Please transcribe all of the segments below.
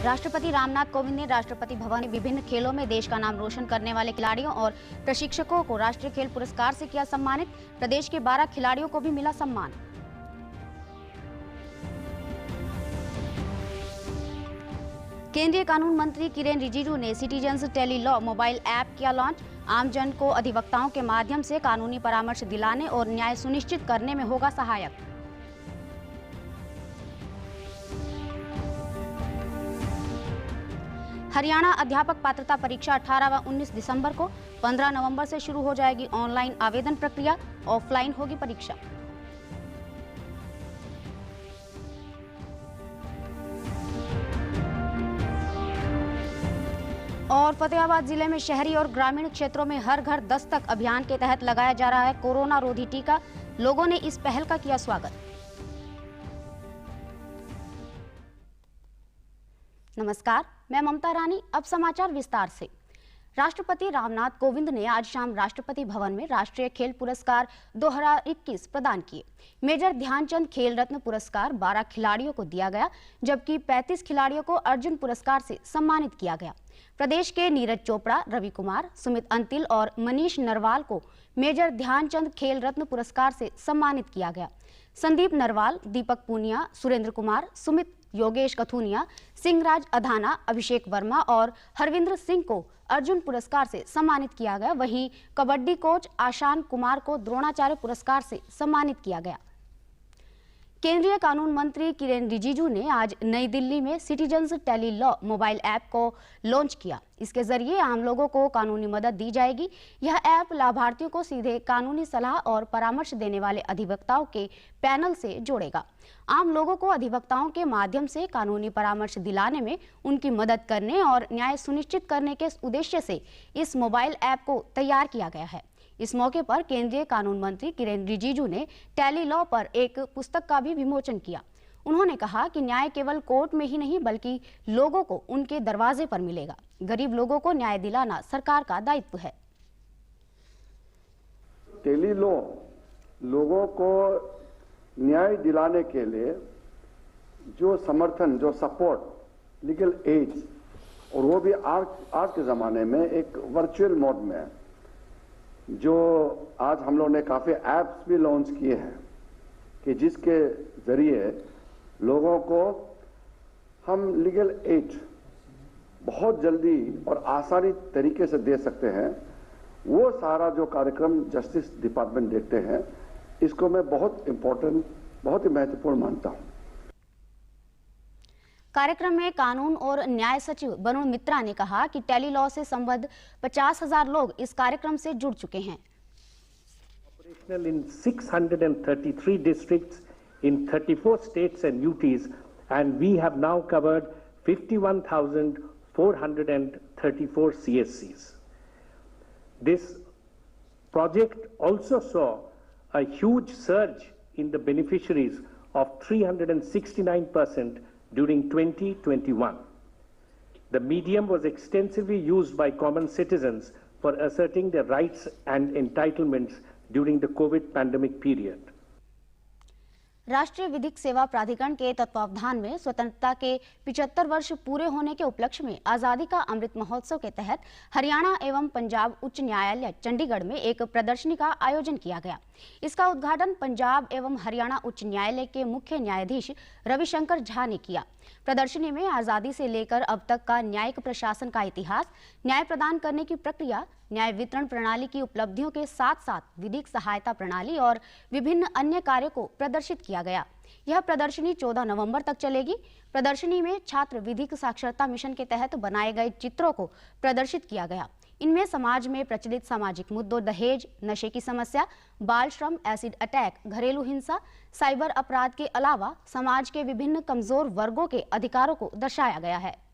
राष्ट्रपति रामनाथ कोविंद ने राष्ट्रपति भवन में विभिन्न खेलों में देश का नाम रोशन करने वाले खिलाड़ियों और प्रशिक्षकों को राष्ट्रीय खेल पुरस्कार से किया सम्मानित। प्रदेश के 12 खिलाड़ियों को भी मिला सम्मान। केंद्रीय कानून मंत्री किरेन रिजिजू ने citizens tele law mobile app किया लॉन्च। आमजन को अधिवक्ताओं के माध्यम से कानूनी परामर्श दिलाने और न्याय सुनिश्चित करने में होगा सहायक। हरियाणा अध्यापक पात्रता परीक्षा 18 व 19 दिसंबर को, 15 नवंबर से शुरू हो जाएगी ऑनलाइन आवेदन प्रक्रिया, ऑफलाइन होगी परीक्षा। और फतेहाबाद जिले में शहरी और ग्रामीण क्षेत्रों में हर घर दस्तक अभियान के तहत लगाया जा रहा है कोरोना रोधी टीका। लोगों ने इस पहल का किया स्वागत। नमस्कार, मैं ममता रानी। अब समाचार विस्तार से। राष्ट्रपति रामनाथ कोविंद ने आज शाम राष्ट्रपति भवन में राष्ट्रीय खेल पुरस्कार 2021 प्रदान किए। मेजर ध्यानचंद खेल रत्न पुरस्कार 12 खिलाड़ियों को दिया गया, जबकि 35 खिलाड़ियों को अर्जुन पुरस्कार से सम्मानित किया गया। प्रदेश के नीरज चोपड़ा, रवि कुमार, सुमित अंतिल और मनीष नरवाल को मेजर ध्यानचंद खेल रत्न पुरस्कार से सम्मानित किया गया। संदीप नरवाल, दीपक पूनिया, सुरेंद्र कुमार, सुमित, योगेश कथुनिया, सिंहराज अधाना, अभिषेक वर्मा और हरविंद्र सिंह को अर्जुन पुरस्कार से सम्मानित किया गया। वहीं कबड्डी कोच आशान कुमार को द्रोणाचार्य पुरस्कार से सम्मानित किया गया। केंद्रीय कानून मंत्री किरेन रिजिजू ने आज नई दिल्ली में citizens tele law mobile app को लॉन्च किया। इसके जरिए आम लोगों को कानूनी मदद दी जाएगी। यह ऐप लाभार्थियों को सीधे कानूनी सलाह और परामर्श देने वाले अधिवक्ताओं के पैनल से जोड़ेगा। आम लोगों को अधिवक्ताओं के माध्यम से कानूनी परामर्श दिलाने में उनकी मदद करने और न्याय सुनिश्चित करने के उद्देश्य से इस मोबाइल ऐप को तैयार किया गया है। इस मौके पर केंद्रीय कानून मंत्री किरेन रिजिजू ने टेली लॉ पर एक पुस्तक का भी विमोचन किया। उन्होंने कहा कि न्याय केवल कोर्ट में ही नहीं बल्कि लोगों को उनके दरवाजे पर मिलेगा। गरीब लोगों को न्याय दिलाना सरकार का दायित्व है। टेली लॉ लोगों को न्याय दिलाने के लिए जो समर्थन, जो सपोर्ट, लीगल एड, और वो भी आज के जमाने में एक वर्चुअल मोड में, जो आज हम लोगों ने काफी ऐप्स भी लॉन्च किए हैं कि जिसके जरिए लोगों को हम लीगल एड बहुत जल्दी और आसानी तरीके से दे सकते हैं। वो सारा जो कार्यक्रम जस्टिस डिपार्टमेंट देखते हैं, इसको मैं बहुत इम्पोर्टेंट, बहुत ही महत्वपूर्ण मानता हूं। कार्यक्रम में कानून और न्याय सचिव वरुण मित्रा ने कहा कि टेली लॉ से संबद्ध 50,000 लोग इस कार्यक्रम से जुड़ चुके हैं। Operational in 633 districts in 34 states and UTs, and we have now covered 51,434 CSCs. This project also saw a huge surge in the beneficiaries of 369% during 2021. The medium was extensively used by common citizens for asserting their rights and entitlements during the COVID pandemic period. राष्ट्रीय विधिक सेवा प्राधिकरण के तत्वावधान में स्वतंत्रता के 75 वर्ष पूरे होने के उपलक्ष्य में आजादी का अमृत महोत्सव के तहत हरियाणा एवं पंजाब उच्च न्यायालय चंडीगढ़ में एक प्रदर्शनी का आयोजन किया गया। इसका उद्घाटन पंजाब एवं हरियाणा उच्च न्यायालय के मुख्य न्यायाधीश रविशंकर झा ने किया। प्रदर्शनी में आजादी से लेकर अब तक का न्यायिक प्रशासन का इतिहास, न्याय प्रदान करने की प्रक्रिया, न्याय वितरण प्रणाली की उपलब्धियों के साथ साथ विधिक सहायता प्रणाली और विभिन्न अन्य कार्यों को प्रदर्शित किया गया। यह प्रदर्शनी 14 नवंबर तक चलेगी। प्रदर्शनी में छात्र विधिक साक्षरता मिशन के तहत बनाए गए चित्रों को प्रदर्शित किया गया। इनमें समाज में प्रचलित सामाजिक मुद्दों, दहेज, नशे की समस्या, बाल श्रम, एसिड अटैक, घरेलू हिंसा, साइबर अपराध के अलावा समाज के विभिन्न कमजोर वर्गों के अधिकारों को दर्शाया गया है।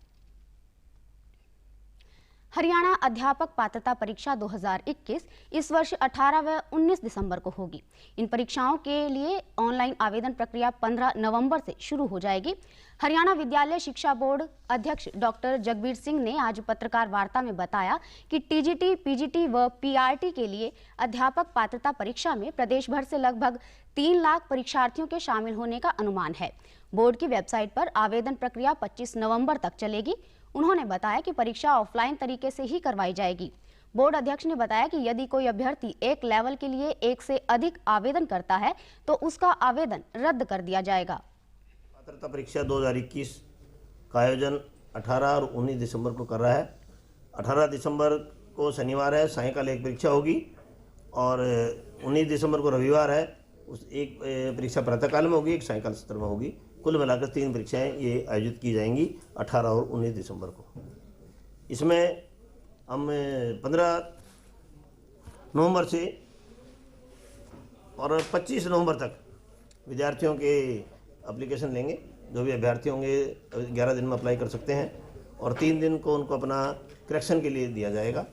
हरियाणा अध्यापक पात्रता परीक्षा 2021 इस वर्ष 18 व 19 दिसंबर को होगी। इन परीक्षाओं के लिए ऑनलाइन आवेदन प्रक्रिया 15 नवंबर से शुरू हो जाएगी। हरियाणा विद्यालय शिक्षा बोर्ड अध्यक्ष डॉक्टर जगबीर सिंह ने आज पत्रकार वार्ता में बताया कि टीजीटी, पीजीटी व पीआरटी के लिए अध्यापक पात्रता परीक्षा में प्रदेश भर से लगभग 3 लाख परीक्षार्थियों के शामिल होने का अनुमान है। बोर्ड की वेबसाइट पर आवेदन प्रक्रिया 25 नवंबर तक चलेगी। उन्होंने बताया कि परीक्षा ऑफलाइन तरीके से ही करवाई जाएगी। बोर्ड अध्यक्ष ने बताया कि यदि कोई अभ्यर्थी एक लेवल के लिए एक से अधिक आवेदन करता है तो उसका आवेदन रद्द कर दिया जाएगा। पात्रता परीक्षा 2021 का आयोजन 18 और 19 दिसंबर को कर रहा है। 18 दिसंबर को शनिवार है, सायंकाल एक परीक्षा होगी और 19 दिसंबर को रविवार है। उस एक परीक्षा प्रातःकाल में होगी, एक सायंकाल सत्र में होगी। कुल मिलाकर 3 परीक्षाएं ये आयोजित की जाएंगी 18 और 19 दिसंबर को। इसमें हम 15 नवंबर से और 25 नवंबर तक विद्यार्थियों के एप्लीकेशन लेंगे। जो भी अभ्यर्थी होंगे 11 दिन में अप्लाई कर सकते हैं और 3 दिन को उनको अपना करेक्शन के लिए दिया जाएगा।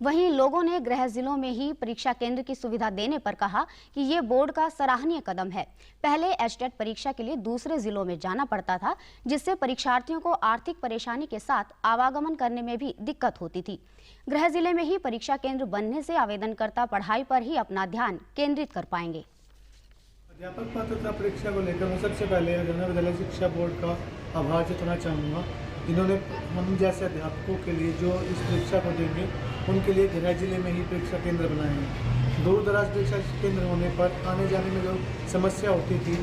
वहीं लोगों ने गृह जिलों में ही परीक्षा केंद्र की सुविधा देने पर कहा कि ये बोर्ड का सराहनीय कदम है। पहले एचटेट परीक्षा के लिए दूसरे जिलों में जाना पड़ता था, जिससे परीक्षार्थियों को आर्थिक परेशानी के साथ आवागमन करने में भी दिक्कत होती थी। गृह जिले में ही परीक्षा केंद्र बनने से आवेदनकर्ता पढ़ाई पर ही अपना ध्यान केंद्रित कर पाएंगे। अध्यापक पात्रता परीक्षा को लेकर मैं सबसे पहले हरियाणा विद्यालय शिक्षा बोर्ड का आभार जताना चाहूँगा, जिन्होंने हम जैसे अध्यापकों के लिए जो इस परीक्षा को देंगे उनके लिए गृह जिले में ही परीक्षा केंद्र बनाए हैं। दूर दराज परीक्षा केंद्र होने पर आने जाने में जो समस्या होती थी,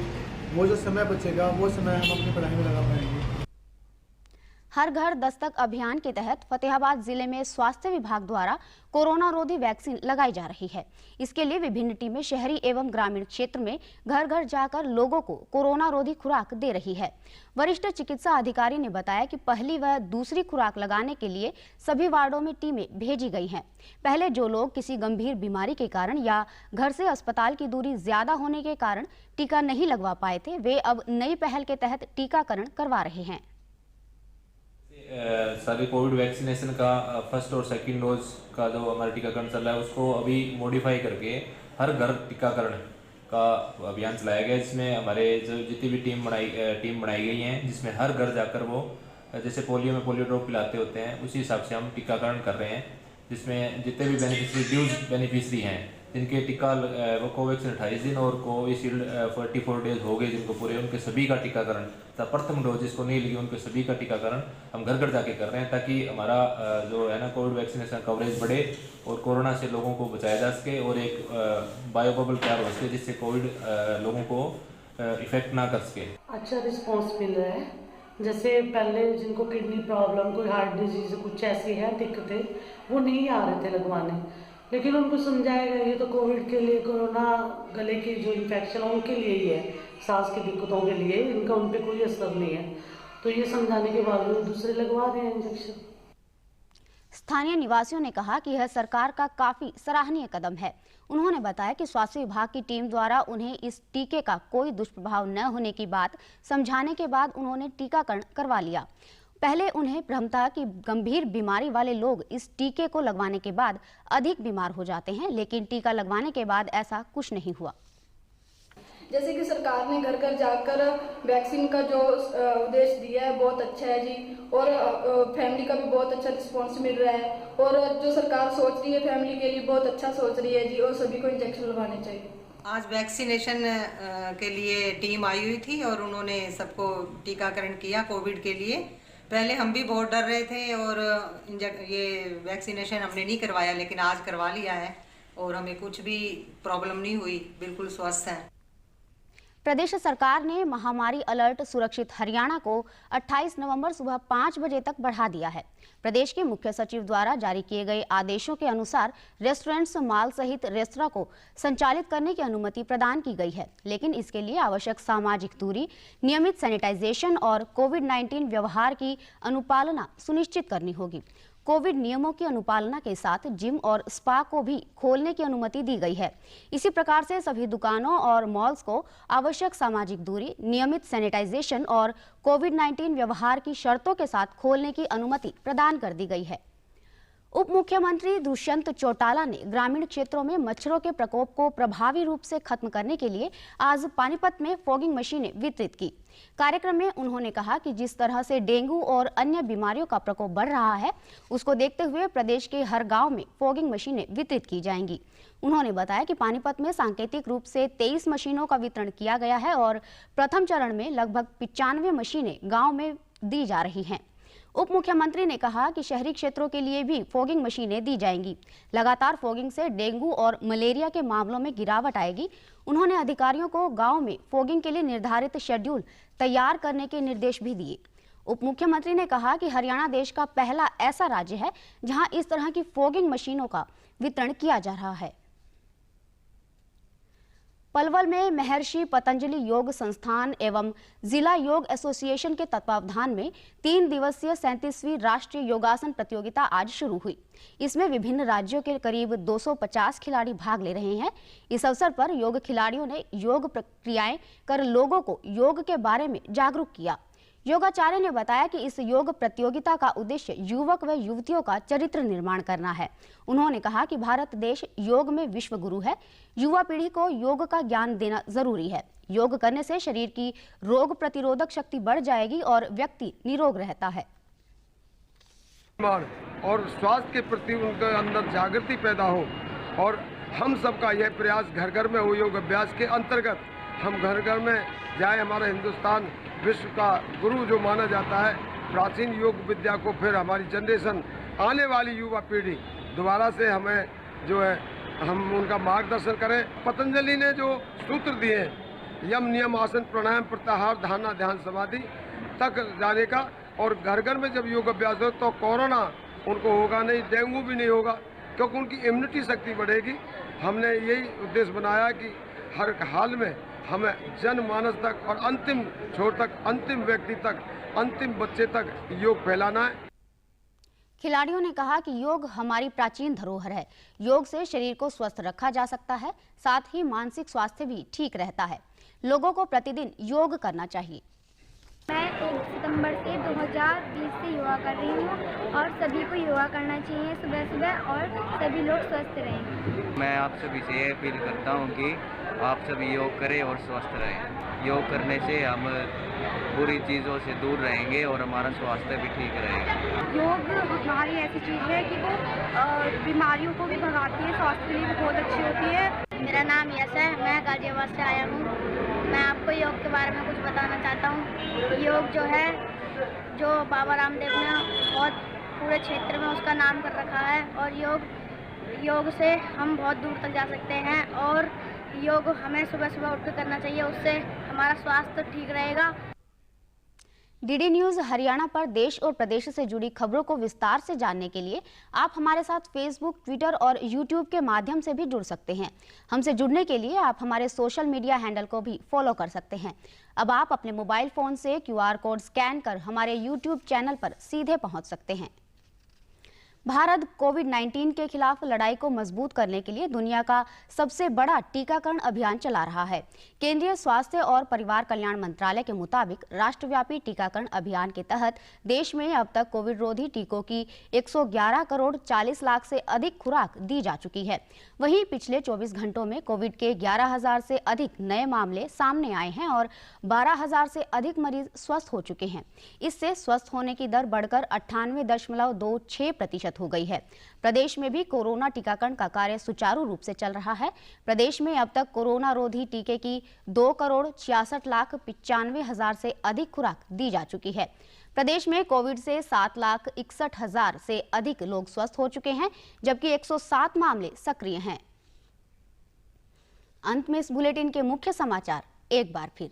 वो जो समय बचेगा वो समय हम अपनी पढ़ाई में लगा पाएंगे। हर घर दस्तक अभियान के तहत फतेहाबाद जिले में स्वास्थ्य विभाग द्वारा कोरोना रोधी वैक्सीन लगाई जा रही है। इसके लिए विभिन्न टीमें शहरी एवं ग्रामीण क्षेत्र में घर घर जाकर लोगों को कोरोना रोधी खुराक दे रही है। वरिष्ठ चिकित्सा अधिकारी ने बताया कि पहली व दूसरी खुराक लगाने के लिए सभी वार्डों में टीमें भेजी गई हैं। पहले जो लोग किसी गंभीर बीमारी के कारण या घर से अस्पताल की दूरी ज्यादा होने के कारण टीका नहीं लगवा पाए थे, वे अब नई पहल के तहत टीकाकरण करवा रहे हैं। सारे कोविड वैक्सीनेशन का फर्स्ट और सेकंड डोज का जो हमारा टीकाकरण चल रहा है उसको अभी मॉडिफाई करके हर घर टीकाकरण का अभियान चलाया गया, जिसमें हमारे जो जितनी भी टीम बनाई गई हैं, जिसमें हर घर जाकर वो जैसे पोलियो में पोलियो ड्रॉप पिलाते होते हैं उसी हिसाब से हम टीकाकरण कर रहे हैं, जिसमें जितने भी बेनिफिशरी हैं जिनके टीका वो कोवैक्सीन 28 दिन और कोविशील्ड 44 डेज हो गए जिनको पूरे, उनके सभी का टीकाकरण प्रथम डोज जिसको नहीं लगी उनके सभी का टीकाकरण हम घर घर जाके कर रहे हैं, ताकि हमारा जो है ना कोविड वैक्सीनेशन कवरेज बढ़े और कोरोना से लोगों को बचाया जा सके और एक बायो बबल तैयार हो सके जिससे कोविड लोगों को इफेक्ट ना कर सके। अच्छा रिस्पॉन्स मिल रहा है। जैसे पहले जिनको किडनी प्रॉब्लम, कोई हार्ट डिजीज, कुछ ऐसी है दिक्कतें, वो नहीं आ रहे थे लगवाने, लेकिन उनको समझाया गया ये तो कोविड के लिए, कोरोना गले की जो इन्फेक्शन है उनके लिए ही है, सांस की दिक्कतों के लिए, इनका उन पर कोई असर नहीं है। तो ये समझाने के बावजूद दूसरे लगवा रहे हैं इंजेक्शन। स्थानीय निवासियों ने कहा कि यह सरकार का काफी सराहनीय कदम है। उन्होंने बताया कि स्वास्थ्य विभाग की टीम द्वारा उन्हें इस टीके का कोई दुष्प्रभाव न होने की बात समझाने के बाद उन्होंने टीकाकरण करवा लिया। पहले उन्हें भ्रम था कि गंभीर बीमारी वाले लोग इस टीके को लगवाने के बाद अधिक बीमार हो जाते हैं, लेकिन टीका लगवाने के बाद ऐसा कुछ नहीं हुआ। जैसे कि सरकार ने घर घर जाकर वैक्सीन का जो उद्देश्य दिया है बहुत अच्छा है जी, और फैमिली का भी बहुत अच्छा रिस्पांस मिल रहा है, और जो सरकार सोच रही है फैमिली के लिए बहुत अच्छा सोच रही है जी, और सभी को इंजेक्शन लगवाने चाहिए। आज वैक्सीनेशन के लिए टीम आई हुई थी और उन्होंने सबको टीकाकरण किया कोविड के लिए। पहले हम भी बहुत डर रहे थे और ये वैक्सीनेशन हमने नहीं करवाया, लेकिन आज करवा लिया है और हमें कुछ भी प्रॉब्लम नहीं हुई, बिल्कुल स्वस्थ है। प्रदेश सरकार ने महामारी अलर्ट सुरक्षित हरियाणा को 28 नवंबर सुबह 5 बजे तक बढ़ा दिया है। प्रदेश के मुख्य सचिव द्वारा जारी किए गए आदेशों के अनुसार रेस्टोरेंट्स, मॉल सहित रेस्तरां को संचालित करने की अनुमति प्रदान की गई है, लेकिन इसके लिए आवश्यक सामाजिक दूरी, नियमित सैनिटाइजेशन और कोविड-19 व्यवहार की अनुपालना सुनिश्चित करनी होगी। कोविड नियमों की अनुपालना के साथ जिम और स्पा को भी खोलने की अनुमति दी गई है। इसी प्रकार से सभी दुकानों और मॉल्स को आवश्यक सामाजिक दूरी, नियमित सैनिटाइजेशन और कोविड-19 व्यवहार की शर्तों के साथ खोलने की अनुमति प्रदान कर दी गई है। उप मुख्यमंत्री दुष्यंत चौटाला ने ग्रामीण क्षेत्रों में मच्छरों के प्रकोप को प्रभावी रूप से खत्म करने के लिए आज पानीपत में फॉगिंग मशीनें वितरित की। कार्यक्रम में उन्होंने कहा कि जिस तरह से डेंगू और अन्य बीमारियों का प्रकोप बढ़ रहा है, उसको देखते हुए प्रदेश के हर गांव में फॉगिंग मशीनें वितरित की जाएंगी। उन्होंने बताया कि पानीपत में सांकेतिक रूप से 23 मशीनों का वितरण किया गया है और प्रथम चरण में लगभग 95 मशीनें गाँव में दी जा रही हैं। उप मुख्यमंत्री ने कहा कि शहरी क्षेत्रों के लिए भी फॉगिंग मशीनें दी जाएंगी। लगातार फॉगिंग से डेंगू और मलेरिया के मामलों में गिरावट आएगी। उन्होंने अधिकारियों को गांव में फॉगिंग के लिए निर्धारित शेड्यूल तैयार करने के निर्देश भी दिए। उप मुख्यमंत्री ने कहा कि हरियाणा देश का पहला ऐसा राज्य है जहां इस तरह की फॉगिंग मशीनों का वितरण किया जा रहा है। पलवल में महर्षि पतंजलि योग संस्थान एवं जिला योग एसोसिएशन के तत्वावधान में 3 दिवसीय 37वीं राष्ट्रीय योगासन प्रतियोगिता आज शुरू हुई। इसमें विभिन्न राज्यों के करीब 250 खिलाड़ी भाग ले रहे हैं। इस अवसर पर योग खिलाड़ियों ने योग प्रक्रियाएं कर लोगों को योग के बारे में जागरूक किया। योगाचार्य ने बताया कि इस योग प्रतियोगिता का उद्देश्य युवक व युवतियों का चरित्र निर्माण करना है। उन्होंने कहा कि भारत देश योग में विश्व गुरु है। युवा पीढ़ी को योग का ज्ञान देना जरूरी है। योग करने से शरीर की रोग प्रतिरोधक शक्ति बढ़ जाएगी और व्यक्ति निरोग रहता है। और स्वास्थ्य के प्रति उनके अंदर जागृति पैदा हो और हम सबका यह प्रयास घर घर में हो। योग अभ्यास के अंतर्गत हम घर घर में जाए। हमारा हिंदुस्तान विश्व का गुरु जो माना जाता है, प्राचीन योग विद्या को फिर हमारी जनरेशन, आने वाली युवा पीढ़ी दोबारा से हमें जो है हम उनका मार्गदर्शन करें। पतंजलि ने जो सूत्र दिए, यम नियम आसन प्राणायाम प्रत्याहार धारणा ध्यान समाधि तक जाने का, और घर घर में जब योग अभ्यास हो तो कोरोना उनको होगा नहीं, डेंगू भी नहीं होगा, क्योंकि उनकी इम्यूनिटी शक्ति बढ़ेगी। हमने यही उद्देश्य बनाया कि हर हाल में हमें जनमानस तक और अंतिम छोर तक, अंतिम व्यक्ति तक, अंतिम बच्चे तक योग फैलाना है। खिलाड़ियों ने कहा कि योग हमारी प्राचीन धरोहर है। योग से शरीर को स्वस्थ रखा जा सकता है, साथ ही मानसिक स्वास्थ्य भी ठीक रहता है। लोगों को प्रतिदिन योग करना चाहिए। मैं 1 सितंबर से 2020 से योगा कर रही हूँ और सभी को योगा करना चाहिए सुबह सुबह और सभी लोग स्वस्थ रहें। मैं आप सभी से ये अपील करता हूँ कि आप सभी योग करें और स्वस्थ रहें। योग करने से हम बुरी चीज़ों से दूर रहेंगे और हमारा स्वास्थ्य भी ठीक रहेगा। योग हमारी ऐसी चीज़ है कि वो बीमारियों को भी भगाती है, स्वास्थ्य के लिए भी बहुत अच्छी होती है। मेरा नाम यश है, मैं गाजियाबाद से आया हूँ। मैं आपको योग के बारे में कुछ बताना चाहता हूँ। योग जो है, जो बाबा रामदेव ने बहुत पूरे क्षेत्र में उसका नाम कर रखा है और योग से हम बहुत दूर तक जा सकते हैं और योग हमें सुबह सुबह उठकर करना चाहिए, उससे हमारा स्वास्थ्य ठीक रहेगा। डीडी न्यूज़ हरियाणा पर देश और प्रदेश से जुड़ी खबरों को विस्तार से जानने के लिए आप हमारे साथ फेसबुक, ट्विटर और यूट्यूब के माध्यम से भी जुड़ सकते हैं। हमसे जुड़ने के लिए आप हमारे सोशल मीडिया हैंडल को भी फॉलो कर सकते हैं। अब आप अपने मोबाइल फोन से QR कोड स्कैन कर हमारे यूट्यूब चैनल पर सीधे पहुंच सकते हैं। भारत कोविड-19 के खिलाफ लड़ाई को मजबूत करने के लिए दुनिया का सबसे बड़ा टीकाकरण अभियान चला रहा है। केंद्रीय स्वास्थ्य और परिवार कल्याण मंत्रालय के मुताबिक राष्ट्रव्यापी टीकाकरण अभियान के तहत देश में अब तक कोविड रोधी टीकों की 111 करोड़ 40 लाख से अधिक खुराक दी जा चुकी है। वहीं पिछले 24 घंटों में कोविड के 11,000 से अधिक नए मामले सामने आए हैं और 12,000 से अधिक मरीज स्वस्थ हो चुके हैं। इससे स्वस्थ होने की दर बढ़कर 98.26% हो गई है। प्रदेश में भी कोरोना टीकाकरण का कार्य सुचारू रूप से चल रहा है। प्रदेश में अब तक कोरोना रोधी टीके की 2 करोड़ 66 लाख 95 हजार से अधिक खुराक दी जा चुकी है। प्रदेश में कोविड से 7,61,000 से अधिक लोग स्वस्थ हो चुके हैं, जबकि 107 मामले सक्रिय हैं। अंत में इस बुलेटिन के मुख्य समाचार एक बार फिर।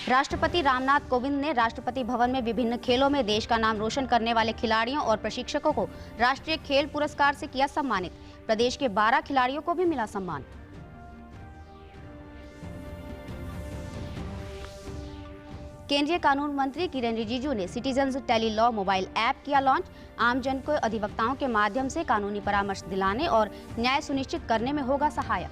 राष्ट्रपति रामनाथ कोविंद ने राष्ट्रपति भवन में विभिन्न खेलों में देश का नाम रोशन करने वाले खिलाड़ियों और प्रशिक्षकों को राष्ट्रीय खेल पुरस्कार से किया सम्मानित। प्रदेश के 12 खिलाड़ियों को भी मिला सम्मान। केंद्रीय कानून मंत्री किरेन रिजिजू ने citizens tele law mobile app किया लॉन्च। आमजन को अधिवक्ताओं के माध्यम से कानूनी परामर्श दिलाने और न्याय सुनिश्चित करने में होगा सहायक।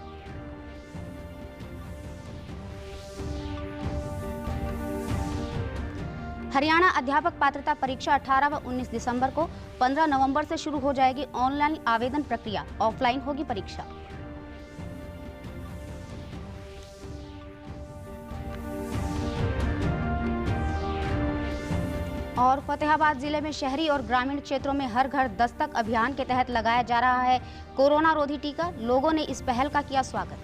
हरियाणा अध्यापक पात्रता परीक्षा 18 व 19 दिसंबर को, 15 नवंबर से शुरू हो जाएगी ऑनलाइन आवेदन प्रक्रिया, ऑफलाइन होगी परीक्षा। और फतेहाबाद जिले में शहरी और ग्रामीण क्षेत्रों में हर घर दस्तक अभियान के तहत लगाया जा रहा है कोरोना रोधी टीका। लोगों ने इस पहल का किया स्वागत।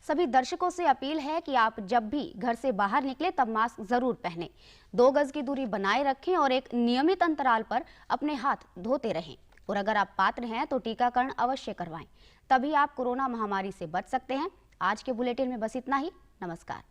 सभी दर्शकों से अपील है कि आप जब भी घर से बाहर निकले तब मास्क जरूर पहनें, 2 गज की दूरी बनाए रखें और एक नियमित अंतराल पर अपने हाथ धोते रहें। और अगर आप पात्र हैं तो टीकाकरण अवश्य करवाएं, तभी आप कोरोना महामारी से बच सकते हैं। आज के बुलेटिन में बस इतना ही। नमस्कार।